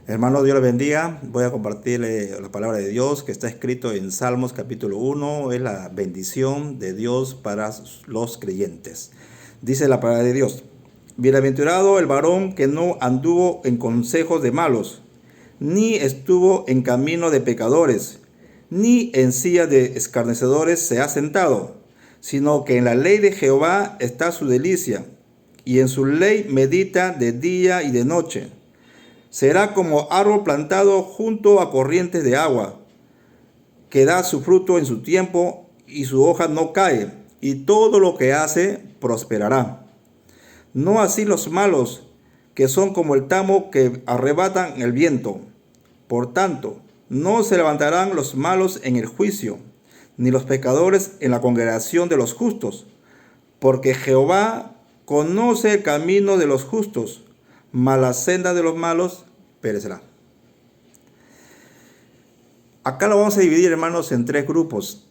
Hermano, Dios le bendiga. Voy a compartirle la palabra de Dios que está escrito en Salmos capítulo 1. Es la bendición de Dios para los creyentes. Dice la palabra de Dios: Bienaventurado el varón que no anduvo en consejos de malos, ni estuvo en camino de pecadores, ni en silla de escarnecedores se ha sentado, sino que en la ley de Jehová está su delicia, y en su ley medita de día y de noche. Será como árbol plantado junto a corrientes de agua, que da su fruto en su tiempo y su hoja no cae, y todo lo que hace prosperará. No así los malos, que son como el tamo que arrebatan el viento. Por tanto, no se levantarán los malos en el juicio, ni los pecadores en la congregación de los justos, porque Jehová conoce el camino de los justos, mas la senda de los malos perecerá. Acá lo vamos a dividir, hermanos, en tres grupos,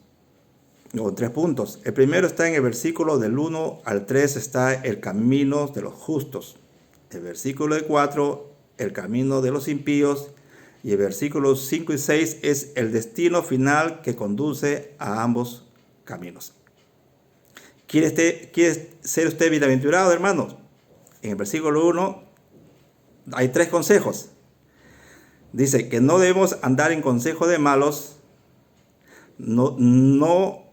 o tres puntos. El primero está en el versículo del 1 al 3, está el camino de los justos. El versículo 4, el camino de los impíos. Y el versículo 5 y 6 es el destino final que conduce a ambos caminos. ¿Quiere ser usted bienaventurado, hermanos? En el versículo 1 hay tres consejos. Dice que no debemos andar en consejo de malos, no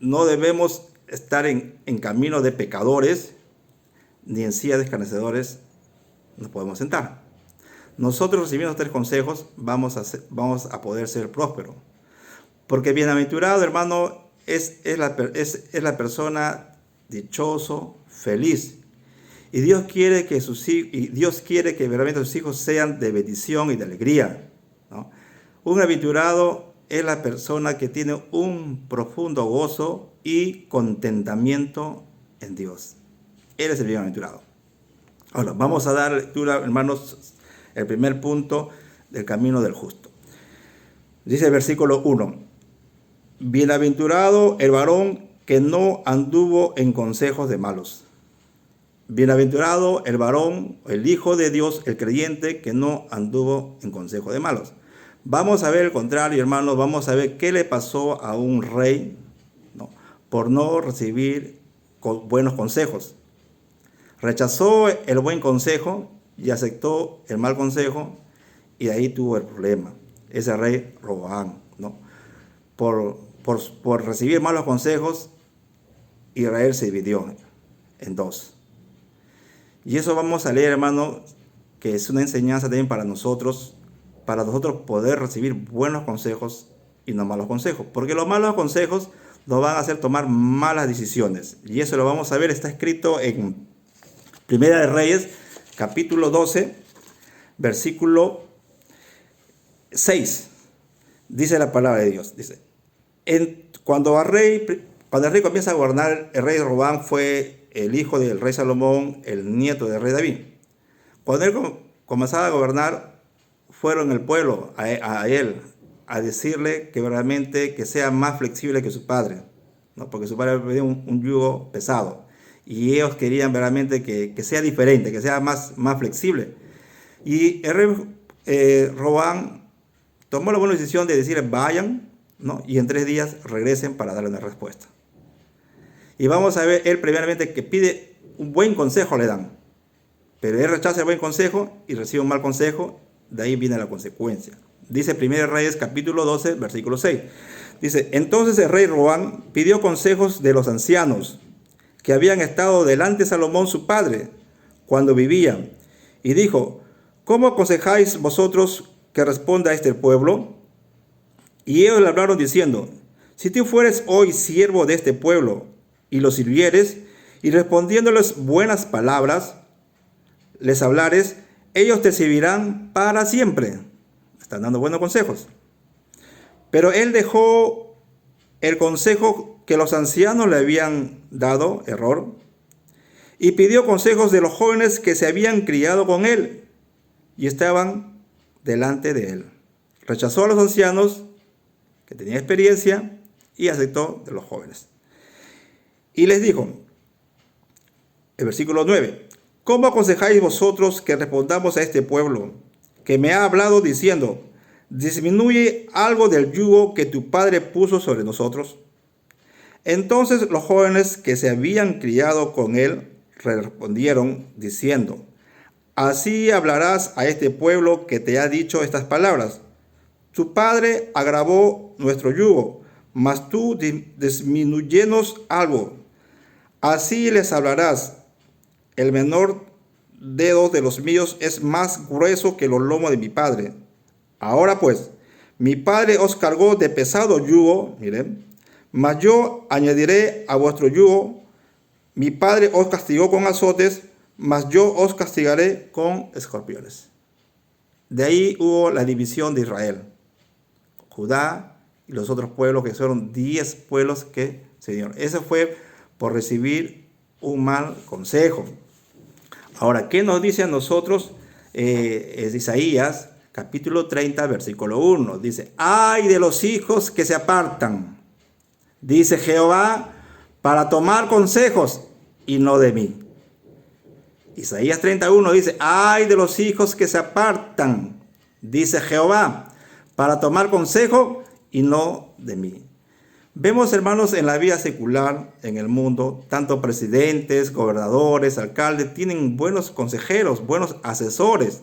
debemos estar en camino de pecadores, ni en silla de escarnecedores nos podemos sentar. Nosotros recibiendo tres consejos vamos a poder ser prósperos. Porque bienaventurado, hermano, es la persona dichoso, feliz. Y Dios quiere que verdaderamente sus hijos sean de bendición y de alegría, ¿no? Un bienaventurado es la persona que tiene un profundo gozo y contentamiento en Dios. Él es el bienaventurado. Ahora, vamos a dar lectura, hermanos, el primer punto del camino del justo. Dice el versículo 1: Bienaventurado el varón que no anduvo en consejos de malos. Bienaventurado el varón, el hijo de Dios, el creyente que no anduvo en consejo de malos. Vamos a ver el contrario, hermanos. Vamos a ver qué le pasó a un rey, ¿no?, por no recibir buenos consejos. Rechazó el buen consejo y aceptó el mal consejo, y de ahí tuvo el problema. Ese rey Roboam, ¿no? Por recibir malos consejos, Israel se dividió en dos. Y eso vamos a leer, hermano, que es una enseñanza también para nosotros poder recibir buenos consejos y no malos consejos. Porque los malos consejos nos van a hacer tomar malas decisiones. Y eso lo vamos a ver, está escrito en Primera de Reyes, capítulo 12, versículo 6. Dice la palabra de Dios. Dice: cuando el rey comienza a gobernar, el rey Roboam fue el hijo del rey Salomón, el nieto del rey David. Cuando él comenzaba a gobernar, fueron el pueblo a él a decirle que verdaderamente que sea más flexible que su padre, ¿no? Porque su padre tenía un yugo pesado, y ellos querían verdaderamente que sea diferente, que sea más flexible. Y el rey Roboam tomó la buena decisión de decirles: vayan, ¿no?, y en 3 días regresen para darle una respuesta. Y vamos a ver, él primeramente que pide un buen consejo, le dan. Pero él rechaza el buen consejo y recibe un mal consejo. De ahí viene la consecuencia. Dice 1 Reyes capítulo 12, versículo 6. Dice: entonces el rey Roboam pidió consejos de los ancianos que habían estado delante de Salomón su padre cuando vivía. Y dijo: ¿cómo aconsejáis vosotros que responda a este pueblo? Y ellos le hablaron diciendo: si tú fueres hoy siervo de este pueblo y los sirvieres, y respondiéndoles buenas palabras, les hablares, ellos te servirán para siempre. Están dando buenos consejos. Pero él dejó el consejo que los ancianos le habían dado, error, y pidió consejos de los jóvenes que se habían criado con él y estaban delante de él. Rechazó a los ancianos que tenían experiencia y aceptó de los jóvenes. Y les dijo, el versículo 9: ¿cómo aconsejáis vosotros que respondamos a este pueblo que me ha hablado diciendo, disminuye algo del yugo que tu padre puso sobre nosotros. Entonces los jóvenes que se habían criado con él respondieron diciendo, así hablarás a este pueblo que te ha dicho estas palabras. Tu padre agravó nuestro yugo, mas tú disminúyenos algo. Así les hablarás. El menor dedo de los míos es más grueso que los lomos de mi padre. Ahora pues, mi padre os cargó de pesado yugo, miren, mas yo añadiré a vuestro yugo. Mi padre os castigó con azotes, mas yo os castigaré con escorpiones. De ahí hubo la división de Israel. Judá y los otros pueblos, que fueron 10 pueblos que se dieron. Eso fue por recibir un mal consejo. Ahora, ¿qué nos dice a nosotros? Es Isaías, capítulo 30, versículo 1. Dice, ¡ay de los hijos que se apartan! Dice Jehová, para tomar consejos y no de mí. Isaías 31 dice, ¡ay de los hijos que se apartan! Dice Jehová, para tomar consejo y no de mí. Vemos, hermanos, en la vida secular, en el mundo, tanto presidentes, gobernadores, alcaldes, tienen buenos consejeros, buenos asesores.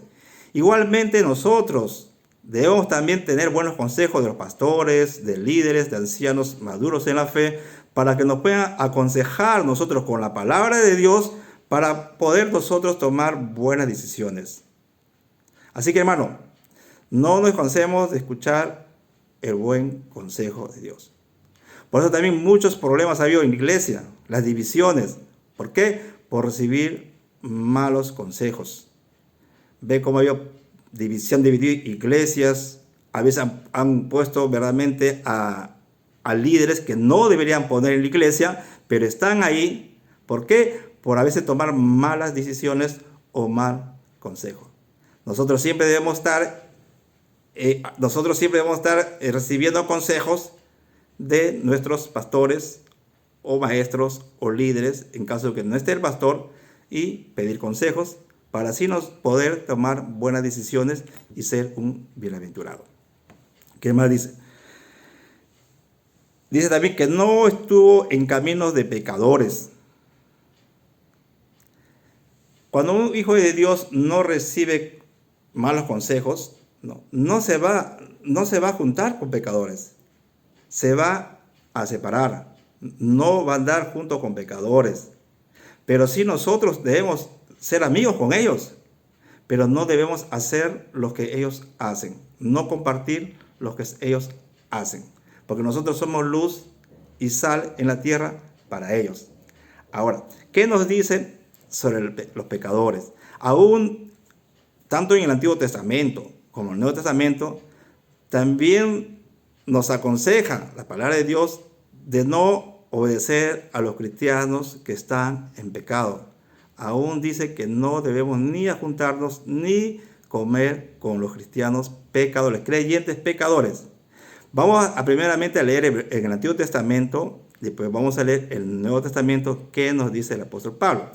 Igualmente nosotros debemos también tener buenos consejos de los pastores, de líderes, de ancianos maduros en la fe, para que nos puedan aconsejar nosotros con la palabra de Dios, para poder nosotros tomar buenas decisiones. Así que, hermano, no nos cansemos de escuchar el buen consejo de Dios. Por eso también muchos problemas ha habido en la iglesia, las divisiones. ¿Por qué? Por recibir malos consejos. Ve cómo ha habido división, dividir iglesias. A veces han puesto verdaderamente a líderes que no deberían poner en la iglesia, pero están ahí. ¿Por qué? Por a veces tomar malas decisiones o mal consejo. Nosotros siempre debemos estar recibiendo consejos de nuestros pastores o maestros o líderes, en caso de que no esté el pastor, y pedir consejos para así nos poder tomar buenas decisiones y ser un bienaventurado. ¿Qué más dice? Dice también que no estuvo en caminos de pecadores. Cuando un hijo de Dios no recibe malos consejos, no se va a juntar con pecadores. Se va a separar, no va a andar junto con pecadores. Pero sí nosotros debemos ser amigos con ellos, pero no debemos hacer lo que ellos hacen, no compartir lo que ellos hacen, porque nosotros somos luz y sal en la tierra para ellos. Ahora, ¿qué nos dicen sobre los pecadores? Aún, tanto en el Antiguo Testamento como en el Nuevo Testamento, también nos aconseja la palabra de Dios de no obedecer a los cristianos que están en pecado. Aún dice que no debemos ni juntarnos ni comer con los cristianos pecadores, creyentes pecadores. Vamos primeramente a leer en el Antiguo Testamento, después vamos a leer el Nuevo Testamento, qué nos dice el apóstol Pablo.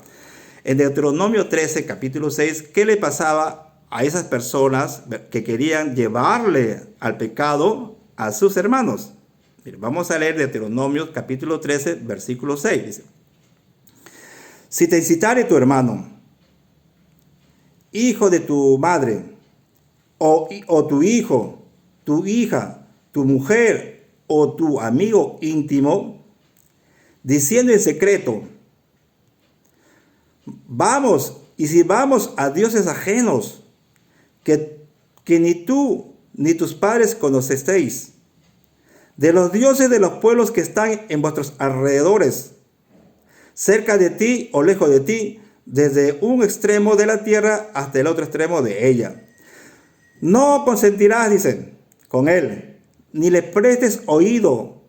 En Deuteronomio 13, capítulo 6, ¿qué le pasaba a esas personas que querían llevarle al pecado a sus hermanos? Vamos a leer Deuteronomio capítulo 13, versículo 6. Dice, si te incitare tu hermano, hijo de tu madre, o tu hijo, tu hija, tu mujer, o tu amigo íntimo, diciendo en secreto, vamos y sirvamos a dioses ajenos, que ni tú ni tus padres conocestéis, de los dioses de los pueblos que están en vuestros alrededores, cerca de ti o lejos de ti, desde un extremo de la tierra hasta el otro extremo de ella. No consentirás, dicen, con él, ni le prestes oído,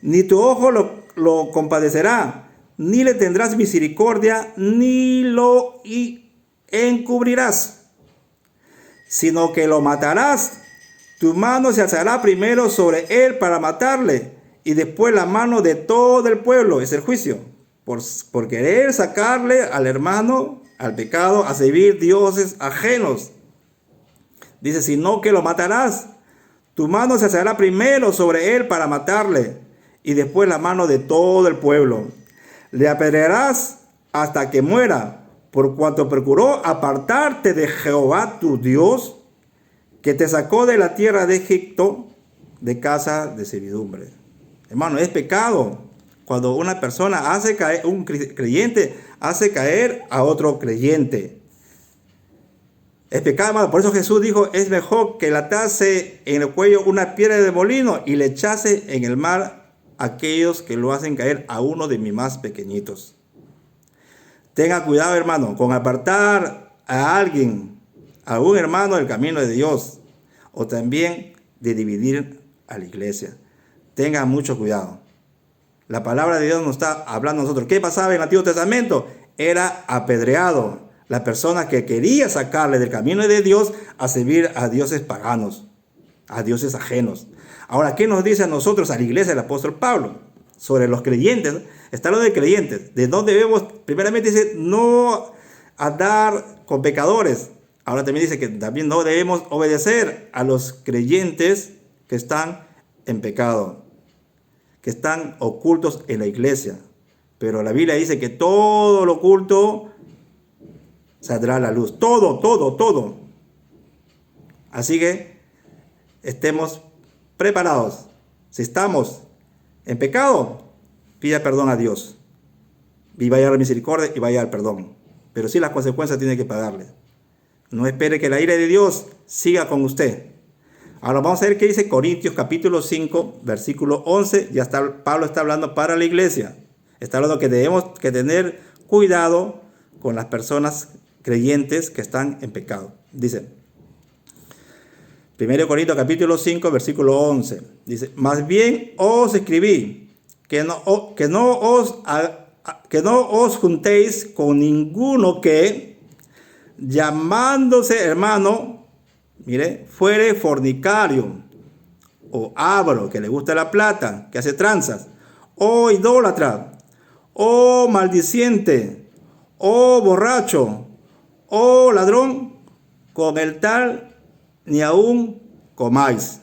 ni tu ojo lo compadecerá, ni le tendrás misericordia, ni lo encubrirás, sino que lo matarás. Tu mano se alzará primero sobre él para matarle, y después la mano de todo el pueblo, es el juicio, por querer sacarle al hermano, al pecado, a servir dioses ajenos. Dice, sino que lo matarás. Tu mano se alzará primero sobre él para matarle, y después la mano de todo el pueblo. Le apedrearás hasta que muera, por cuanto procuró apartarte de Jehová tu Dios, que te sacó de la tierra de Egipto, de casa de servidumbre. Hermano, es pecado cuando una persona hace caer, un creyente hace caer a otro creyente. Es pecado, hermano. Por eso Jesús dijo, es mejor que le atase en el cuello una piedra de molino y le echase en el mar a aquellos que lo hacen caer a uno de mis más pequeñitos. Tenga cuidado, hermano, con apartar a alguien, a un hermano del camino de Dios, o también de dividir a la iglesia. Tenga mucho cuidado. La palabra de Dios nos está hablando a nosotros. ¿Qué pasaba en el Antiguo Testamento? Era apedreado la persona que quería sacarle del camino de Dios a servir a dioses paganos, a dioses ajenos. Ahora, ¿qué nos dice a nosotros, a la iglesia del apóstol Pablo? Sobre los creyentes, está hablando de creyentes, de dónde debemos, primeramente dice, no andar con pecadores. Ahora también dice que también no debemos obedecer a los creyentes que están en pecado, que están ocultos en la iglesia. Pero la Biblia dice que todo lo oculto saldrá a la luz. Todo. Así que estemos preparados. Si estamos en pecado, pida perdón a Dios. Y vaya a la misericordia y vaya al perdón. Pero sí las consecuencias tiene que pagarle. No espere que la ira de Dios siga con usted. Ahora vamos a ver qué dice Corintios capítulo 5, versículo 11. Ya está, Pablo está hablando para la iglesia. Está hablando que debemos que tener cuidado con las personas creyentes que están en pecado. Dice, 1 Corintios capítulo 5, versículo 11. Dice, más bien os escribí que no os juntéis con ninguno que, llamándose hermano, mire, fuere fornicario, o avaro, que le gusta la plata, que hace tranzas, o idólatra, o maldiciente, o borracho, o ladrón, con el tal ni aún comáis.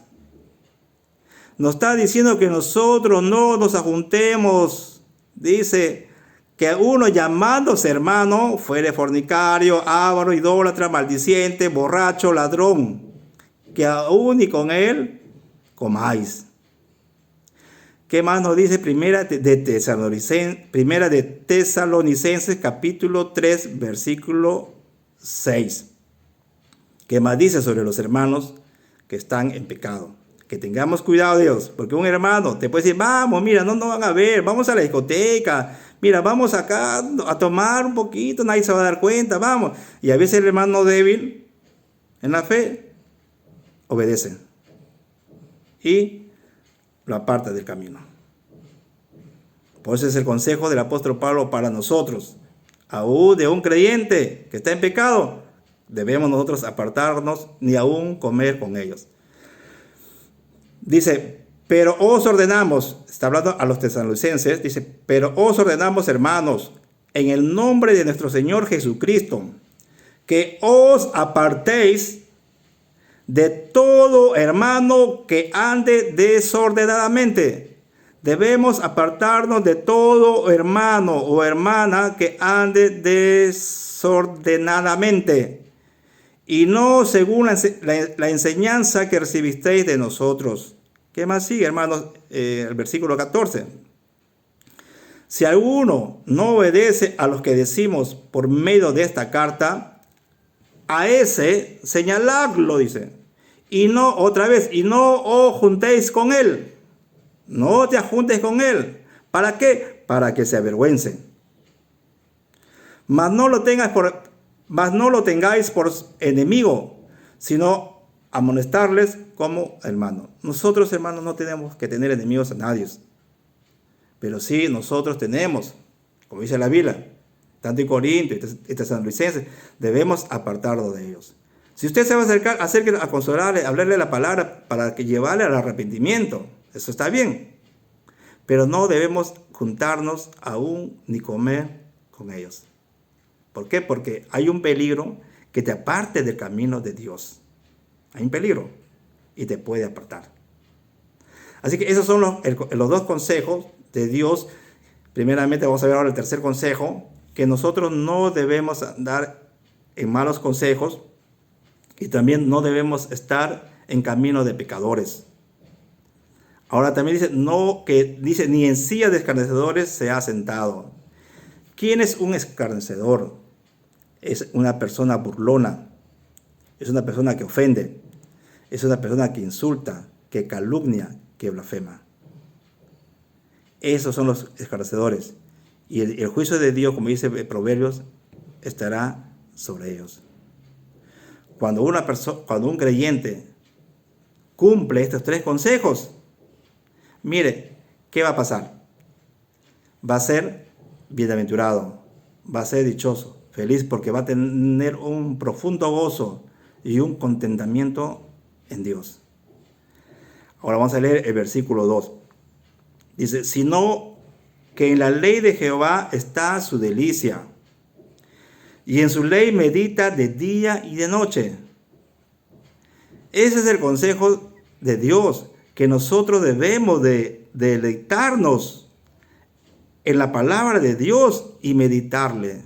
Nos está diciendo que nosotros no nos ajuntemos, dice, que uno llamándose hermano fuere fornicario, avaro, idólatra, maldiciente, borracho, ladrón, que aún y con él comáis. ¿Qué más nos dice Primera de Tesalonicenses capítulo 3 versículo 6? ¿Qué más dice sobre los hermanos que están en pecado? Que tengamos cuidado, Dios, porque un hermano te puede decir, vamos, mira, no nos van a ver, vamos a la discoteca, mira, vamos acá a tomar un poquito, nadie se va a dar cuenta, vamos. Y a veces el hermano débil en la fe obedece y lo aparta del camino. Por eso es el consejo del apóstol Pablo para nosotros. Aún de un creyente que está en pecado, debemos nosotros apartarnos ni aún comer con ellos. Dice, pero os ordenamos, está hablando a los tesalonicenses, dice, pero os ordenamos, hermanos, en el nombre de nuestro Señor Jesucristo, que os apartéis de todo hermano que ande desordenadamente. Debemos apartarnos de todo hermano o hermana que ande desordenadamente, y no según la enseñanza que recibisteis de nosotros. ¿Qué más sigue, hermanos? El versículo 14. Si alguno no obedece a los que decimos por medio de esta carta, a ese señaladlo, dice. Y no, otra vez, y no os juntéis con él. No te juntes con él. ¿Para qué? Para que se avergüencen. Mas no lo tengáis por enemigo, sino amonestarles como hermano. Nosotros, hermanos, no tenemos que tener enemigos a nadie. Pero sí, nosotros tenemos, como dice la Biblia, tanto en Corintios y Tesalonicenses, debemos apartarnos de ellos. Si usted se va a acercar, acérquese a consolarle, a hablarle la palabra para que llevarle al arrepentimiento, eso está bien. Pero no debemos juntarnos aún ni comer con ellos. ¿Por qué? Porque hay un peligro que te aparte del camino de Dios. hay un peligro y te puede apartar. Así que esos son los dos consejos de Dios. Primeramente vamos a ver ahora el tercer consejo, que nosotros no debemos andar en malos consejos y también no debemos estar en camino de pecadores. Ahora también dice, ni en silla de escarnecedores se ha sentado. ¿Quién es un escarnecedor? Es una persona burlona, es una persona que ofende, es una persona que insulta, que calumnia, que blasfema. Esos son los escarnecedores. Y el juicio de Dios, como dice Proverbios, estará sobre ellos. Cuando un creyente cumple estos tres consejos, mire, ¿qué va a pasar? Va a ser bienaventurado, va a ser dichoso, feliz, porque va a tener un profundo gozo y un contentamiento en Dios. Ahora vamos a leer el versículo 2. Dice, sino que en la ley de Jehová está su delicia, y en su ley medita de día y de noche. Ese es el consejo de Dios, que nosotros debemos de deleitarnos en la palabra de Dios y meditarle.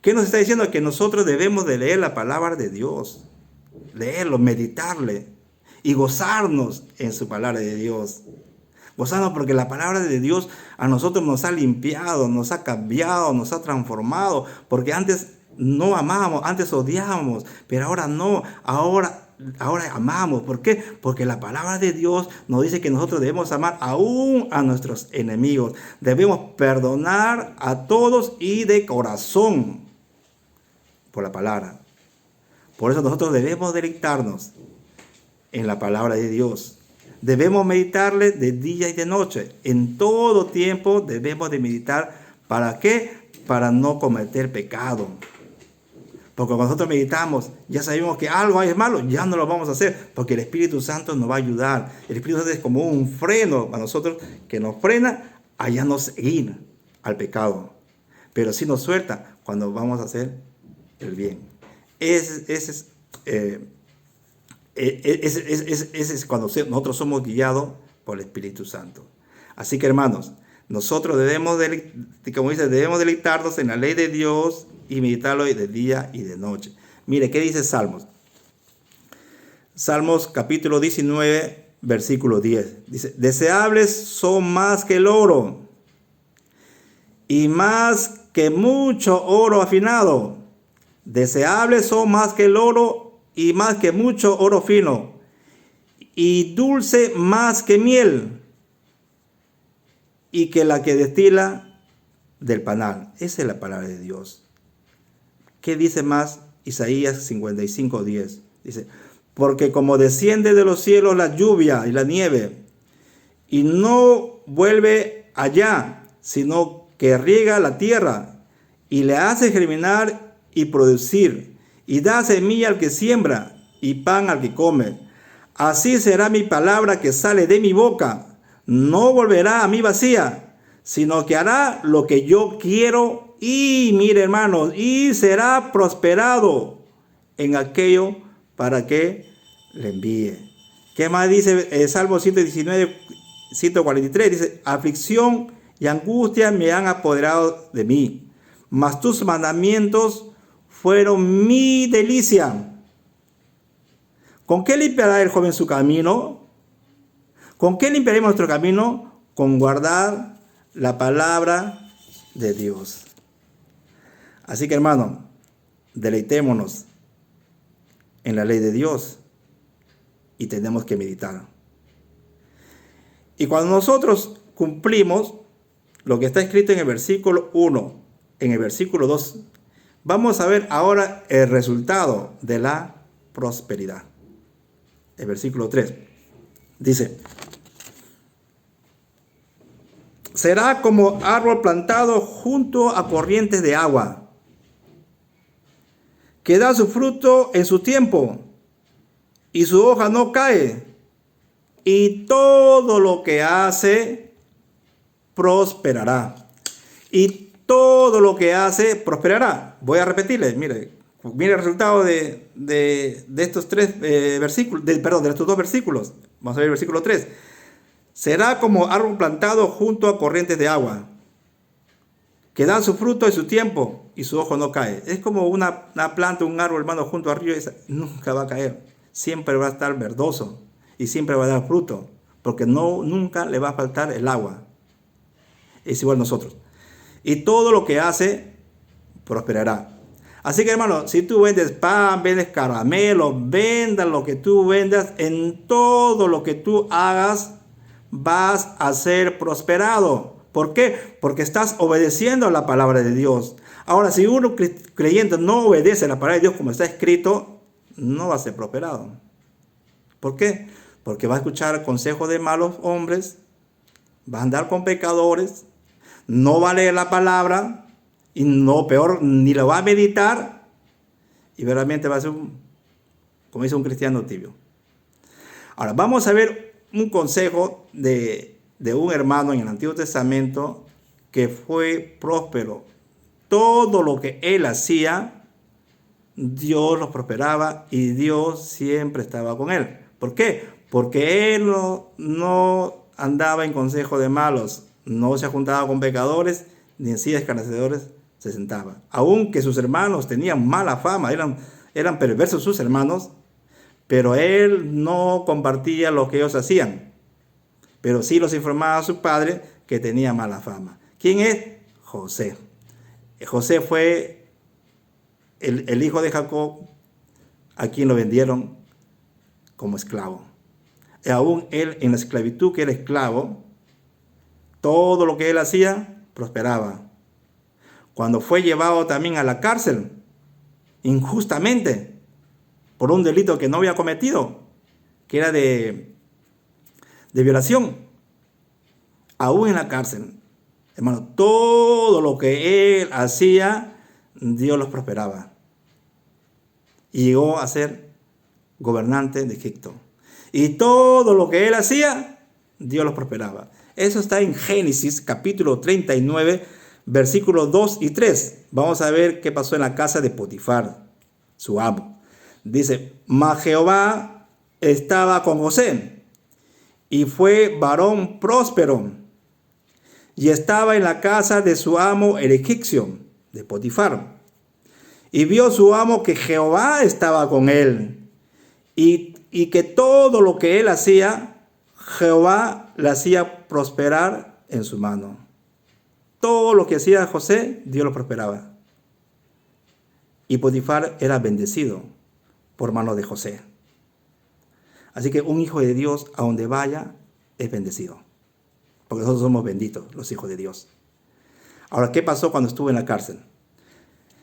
¿Qué nos está diciendo? Que nosotros debemos de leer la palabra de Dios, leerlo, meditarle y gozarnos en su palabra de Dios. Gozarnos porque la palabra de Dios a nosotros nos ha limpiado, nos ha cambiado, nos ha transformado, porque antes no amábamos, antes odiábamos, pero ahora no, ahora amamos. ¿Por qué? Porque la palabra de Dios nos dice que nosotros debemos amar aún a nuestros enemigos. Debemos perdonar a todos y de corazón por la palabra. Por eso nosotros debemos deleitarnos en la palabra de Dios. Debemos meditarle de día y de noche. En todo tiempo debemos de meditar. ¿Para qué? Para no cometer pecado. Porque cuando nosotros meditamos, ya sabemos que algo es malo, ya no lo vamos a hacer, porque el Espíritu Santo nos va a ayudar. El Espíritu Santo es como un freno a nosotros que nos frena a ya no seguir al pecado. Pero sí nos suelta cuando vamos a hacer el bien. Ese es cuando nosotros somos guiados por el Espíritu Santo. Así que, hermanos, nosotros debemos deleitarnos en la ley de Dios y meditarlo de día y de noche. Mire, ¿qué dice Salmos? Salmos capítulo 19, versículo 10. Dice, deseables son más que el oro y más que mucho oro afinado. Deseables son más que el oro y más que mucho oro fino, y dulce más que miel, y que la que destila del panal. Esa es la palabra de Dios. ¿Qué dice más? Isaías 55:10. Dice, porque como desciende de los cielos la lluvia y la nieve, y no vuelve allá, sino que riega la tierra, y le hace germinar y producir, y da semilla al que siembra, y pan al que come. Así será mi palabra que sale de mi boca. No volverá a mí vacía, sino que hará lo que yo quiero, y mire, hermanos, y será prosperado en aquello para que le envíe. ¿Qué más dice Salmo 119, 143? Dice, aflicción y angustia me han apoderado de mí, mas tus mandamientos fueron mi delicia. ¿Con qué limpiará el joven su camino? ¿Con qué limpiaremos nuestro camino? Con guardar la palabra de Dios. Así que, hermano, deleitémonos en la ley de Dios y tenemos que meditar. Y cuando nosotros cumplimos lo que está escrito en el versículo 1, en el versículo 2, vamos a ver ahora el resultado de la prosperidad. El versículo 3 dice, será como árbol plantado junto a corrientes de agua, que da su fruto en su tiempo, y su hoja no cae, y todo lo que hace prosperará. Y todo lo que hace prosperará. Voy a repetirles, mire, Mira el resultado de estos tres versículos, de estos dos versículos. Vamos a ver el versículo 3. Será como árbol plantado junto a corrientes de agua, que dan su fruto en su tiempo y su hojo no cae. Es como una planta, un árbol, hermano, junto al río, nunca va a caer. Siempre va a estar verdoso y siempre va a dar fruto, porque nunca le va a faltar el agua. Es igual nosotros. Y todo lo que hace, prosperará. Así que, hermano, si tú vendes pan, vendes caramelo, vendas lo que tú vendas, en todo lo que tú hagas, vas a ser prosperado. ¿Por qué? Porque estás obedeciendo a la palabra de Dios. Ahora, si uno creyente no obedece a la palabra de Dios como está escrito, no va a ser prosperado. ¿Por qué? Porque va a escuchar consejos de malos hombres, va a andar con pecadores, no va a leer la palabra, y no, peor, ni lo va a meditar, y verdaderamente va a ser, como dice, un cristiano tibio. Ahora, vamos a ver un consejo de un hermano en el Antiguo Testamento que fue próspero. Todo lo que él hacía, Dios lo prosperaba y Dios siempre estaba con él. ¿Por qué? Porque él no andaba en consejo de malos, no se juntaba con pecadores, ni en sillas escarnecedores se sentaba. Aunque sus hermanos tenían mala fama, eran perversos sus hermanos, pero él no compartía lo que ellos hacían. Pero sí los informaba a su padre que tenía mala fama. ¿Quién es? José. José fue el hijo de Jacob, a quien lo vendieron como esclavo. Y aún él, en la esclavitud que era esclavo, todo lo que él hacía prosperaba. Cuando fue llevado también a la cárcel, injustamente, por un delito que no había cometido, que era de violación, aún en la cárcel, hermano, todo lo que él hacía, Dios los prosperaba. Y llegó a ser gobernante de Egipto. Y todo lo que él hacía, Dios los prosperaba. Eso está en Génesis capítulo 39, versículos 2 y 3. Vamos a ver qué pasó en la casa de Potifar, su amo. Dice, mas Jehová estaba con José, y fue varón próspero, y estaba en la casa de su amo el egipcio, de Potifar. Y vio su amo que Jehová estaba con él, y que todo lo que él hacía, Jehová le hacía prosperar en su mano. Todo lo que hacía José, Dios lo prosperaba. Y Potifar era bendecido por mano de José. Así que un hijo de Dios, a donde vaya, es bendecido. Porque nosotros somos benditos, los hijos de Dios. Ahora, ¿qué pasó cuando estuvo en la cárcel?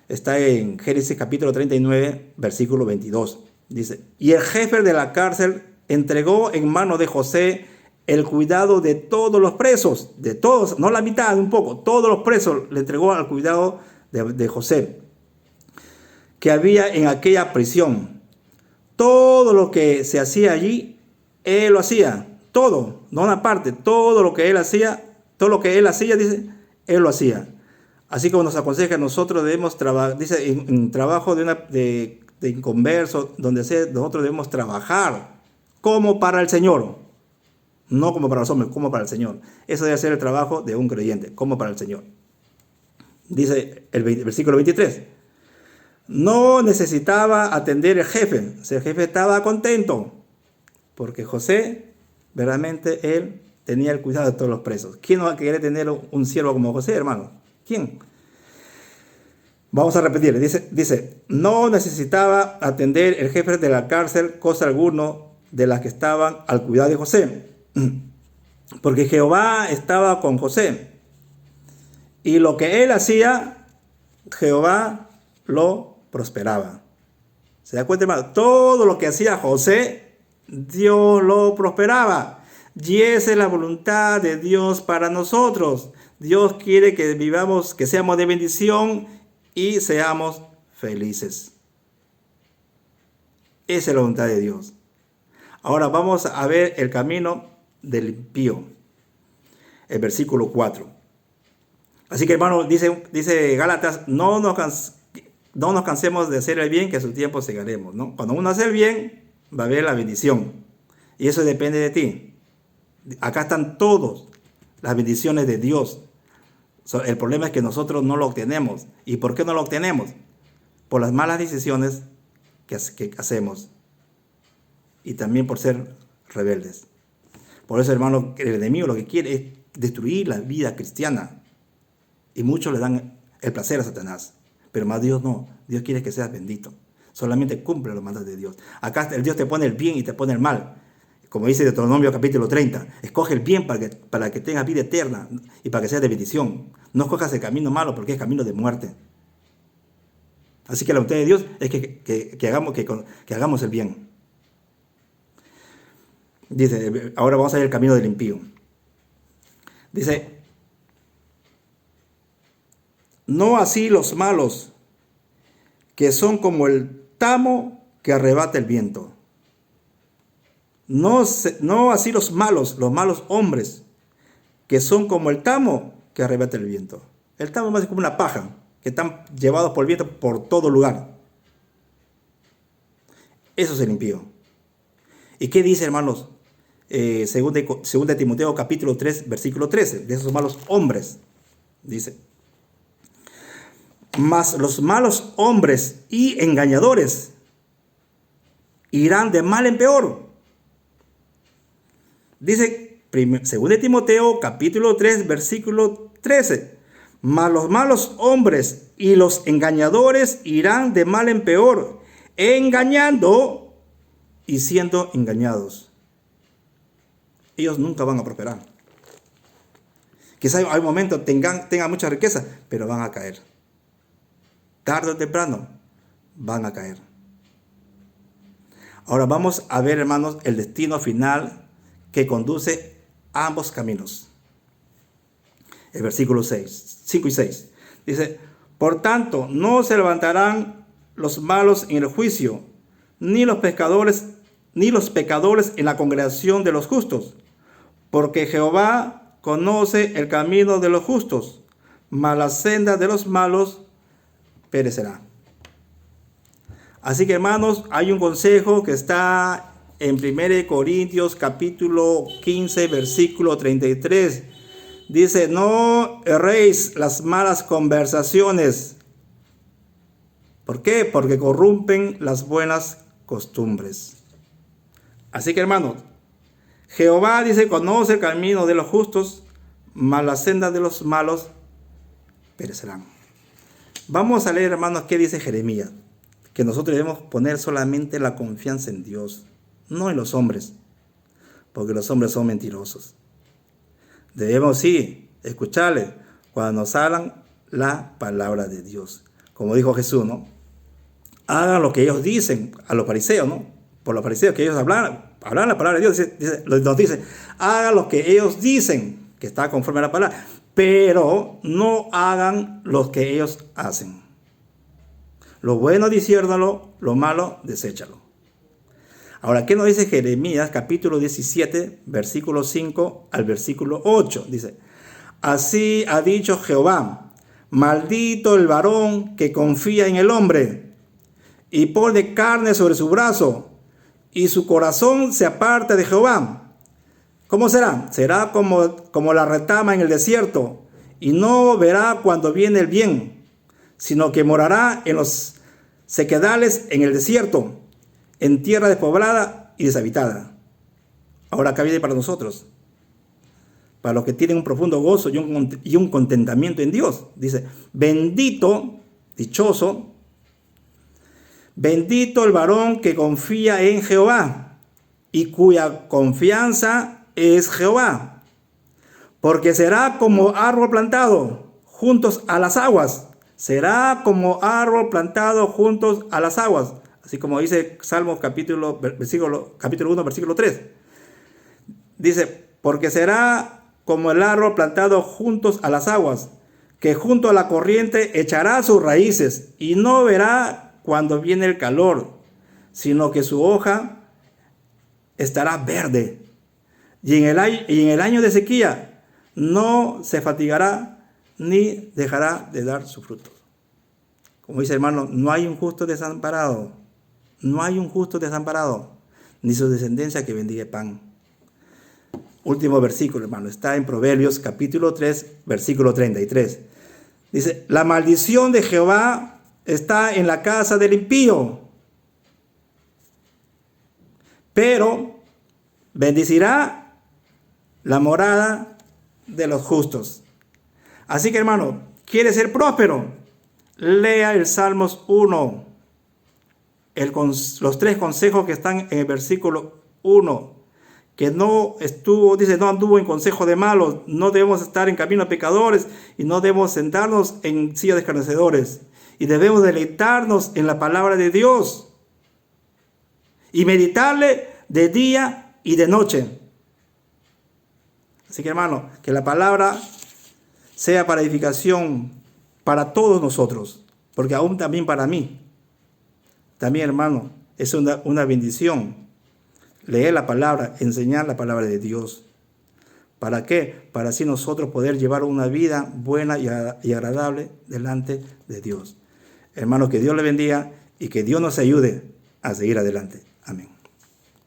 Está en Génesis capítulo 39, versículo 22. Dice, y el jefe de la cárcel entregó en mano de José el cuidado de todos los presos, de todos, no la mitad, un poco, todos los presos le entregó al cuidado de José, que había en aquella prisión. Todo lo que se hacía allí, él lo hacía, todo, no una parte, todo lo que él hacía, dice, él lo hacía. Así como nos aconseja, nosotros debemos trabajar, dice, en trabajo de inconverso, donde sea, nosotros debemos trabajar como para el Señor. No como para los hombres, como para el Señor. Eso debe ser el trabajo de un creyente, como para el Señor. Dice el versículo 23. No necesitaba atender el jefe. O sea, el jefe estaba contento. Porque José, verdaderamente, él tenía el cuidado de todos los presos. ¿Quién no va a querer tener un siervo como José, hermano? ¿Quién? Vamos a repetir. Dice, no necesitaba atender el jefe de la cárcel cosa alguno de las que estaban al cuidado de José. Porque Jehová estaba con José. Y lo que él hacía, Jehová lo prosperaba. ¿Se da cuenta, hermano? Todo lo que hacía José, Dios lo prosperaba. Y esa es la voluntad de Dios para nosotros. Dios quiere que vivamos, que seamos de bendición y seamos felices. Esa es la voluntad de Dios. Ahora vamos a ver el camino del impío. El versículo 4. Así que, hermano, dice Gálatas, no nos no nos cansemos de hacer el bien, que a su tiempo segaremos, ¿no? Cuando uno hace el bien, va a haber la bendición. Y eso depende de ti. Acá están todas las bendiciones de Dios. El problema es que nosotros no lo obtenemos. ¿Y por qué no lo obtenemos? Por las malas decisiones que hacemos. Y también por ser rebeldes. Por eso, hermano, el enemigo lo que quiere es destruir la vida cristiana. Y muchos le dan el placer a Satanás. Pero más Dios no. Dios quiere que seas bendito. Solamente cumple los mandatos de Dios. Acá el Dios te pone el bien y te pone el mal. Como dice Deuteronomio capítulo 30. Escoge el bien para que tengas vida eterna y para que seas de bendición. No escojas el camino malo porque es camino de muerte. Así que la voluntad de Dios es que hagamos el bien. Dice, ahora vamos a ver el camino del impío. Dice, no así los malos, que son como el tamo que arrebata el viento. No así los malos hombres, que son como el tamo que arrebata el viento. El tamo es más como una paja, que están llevados por el viento por todo lugar. Eso es el impío. ¿Y qué dice, hermanos? Segunda Timoteo capítulo 3, versículo 13, de esos malos hombres. Dice, mas los malos hombres y engañadores irán de mal en peor. Dice 2 Timoteo capítulo 3 versículo 13. Mas los malos hombres y los engañadores irán de mal en peor, engañando y siendo engañados. Ellos nunca van a prosperar. Quizá hay un momento tengan mucha riqueza, pero van a caer. Tarde o temprano van a caer. Ahora vamos a ver, hermanos, el destino final que conduce a ambos caminos. El versículo 5 y 6. Dice, por tanto, no se levantarán los malos en el juicio, ni los pecadores en la congregación de los justos, porque Jehová conoce el camino de los justos, mas la senda de los malos perecerá. Así que, hermanos, hay un consejo que está en 1 Corintios capítulo 15 versículo 33. Dice, no erréis las malas conversaciones. ¿Por qué? Porque corrompen las buenas costumbres. Así que, hermanos, Jehová dice, conoce el camino de los justos, mas la senda de los malos perecerán. Vamos a leer, hermanos, qué dice Jeremías. Que nosotros debemos poner solamente la confianza en Dios, no en los hombres, porque los hombres son mentirosos. Debemos, sí, escucharles cuando nos hablan la palabra de Dios. Como dijo Jesús, ¿no? Hagan lo que ellos dicen a los fariseos, ¿no? Por los fariseos que ellos hablan la palabra de Dios, nos dice, hagan lo que ellos dicen, que está conforme a la palabra, pero no hagan lo que ellos hacen. Lo bueno disciérnalo, lo malo deséchalo. Ahora, ¿qué nos dice Jeremías capítulo 17, versículo 5 al versículo 8? Dice, así ha dicho Jehová, maldito el varón que confía en el hombre y pone carne sobre su brazo y su corazón se aparta de Jehová. ¿Cómo será? Será como la retama en el desierto y no verá cuando viene el bien, sino que morará en los sequedales en el desierto, en tierra despoblada y deshabitada. Ahora acá viene para nosotros, para los que tienen un profundo gozo y un contentamiento en Dios. Dice, bendito, dichoso, bendito el varón que confía en Jehová y cuya confianza es Jehová, porque será como árbol plantado juntos a las aguas. Será como árbol plantado juntos a las aguas. Así como dice Salmos capítulo 1, versículo 3. Dice, porque será como el árbol plantado juntos a las aguas, que junto a la corriente echará sus raíces y no verá cuando viene el calor, sino que su hoja estará verde. Y en el año de sequía no se fatigará ni dejará de dar su fruto. Como dice hermano, no hay un justo desamparado. No hay un justo desamparado, ni su descendencia que bendiga pan. Último versículo, hermano. Está en Proverbios capítulo 3, versículo 33. Dice, la maldición de Jehová está en la casa del impío, pero bendecirá la morada de los justos. Así que, hermano, ¿quiere ser próspero? Lea el Salmos 1, los 3 consejos que están en el versículo 1, que no anduvo en consejo de malos, no debemos estar en camino a pecadores y no debemos sentarnos en silla de escarnecedores. Y debemos deleitarnos en la palabra de Dios y meditarle de día y de noche. Así que, hermano, que la palabra sea para edificación para todos nosotros, porque aún también para mí. También, hermano, es una bendición leer la palabra, enseñar la palabra de Dios. ¿Para qué? Para así nosotros poder llevar una vida buena y agradable delante de Dios. Hermano, que Dios le bendiga y que Dios nos ayude a seguir adelante. Amén.